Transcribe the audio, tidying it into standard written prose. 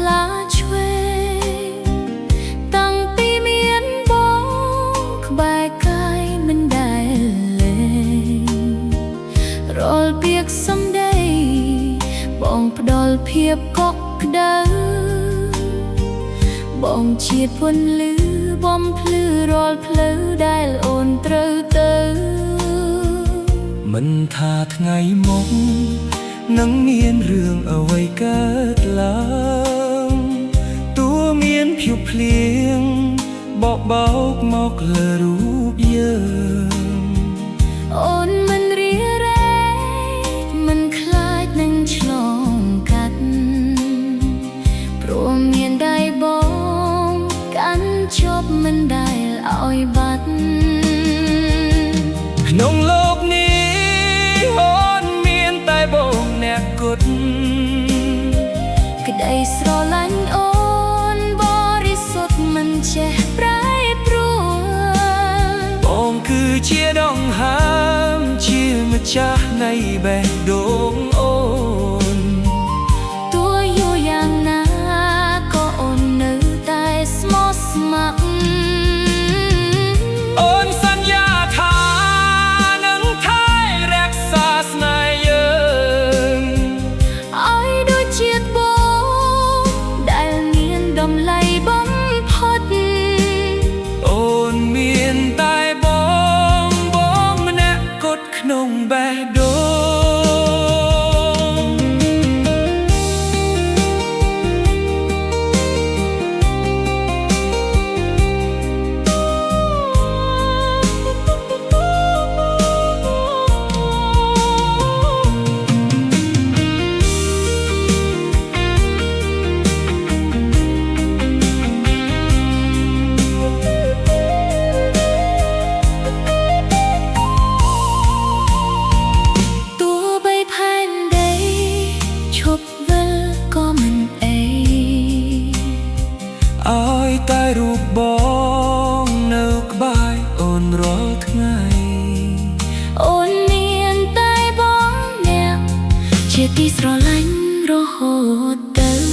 លាឆ្វេងតាំងពីមានបងក្បែរកាយមិនដែលលេងរាល់ពាក្យសម្ដីបងផ្ដល់ភាពកក់ក្ដៅបងជាពន្លឺបំភ្លឺរាល់ផ្លូវដែលអូនត្រូវទៅមិនថាថ្ងៃមុខនឹងមានរឿងអ្វីកើតឡើងទោះមានភ័យភ្លៀងបោកបោកមកលើរូបយើងអូនមិនរារែកមិនខ្លាចនឹងឆ្លងកាត់ព្រោះមានដៃបងកាន់ជាប់មិនដែលឲ្យបាត់ក្នុងโลกនេះអូនមានតែបងអ្នកគត់ក្តីស្រឡាញ់អូនបរិសុទ្ធមិនចេះប្រែប្រួលបងគឺជាដង្ហើមជាម្ចាស់នៃបេះដូងអូនទោះយូរយ៉ាងណាក៏អូននៅតែស្មោះស្ម័គ្រអូនសន្យាថានឹងថែរក្សាស្នេហ៍យើងឲ្យដូចជាតិបងដែលមានតម្លៃបំផុតអូនមានតែបងម្នាក់គត់ក្នុងបេះដូងឲ្យតែរូបបងនៅក្បែរអូនរាល់ថ្ងៃអូនមានតែបងអ្នកជាទីស្រឡាញ់រហូតទៅ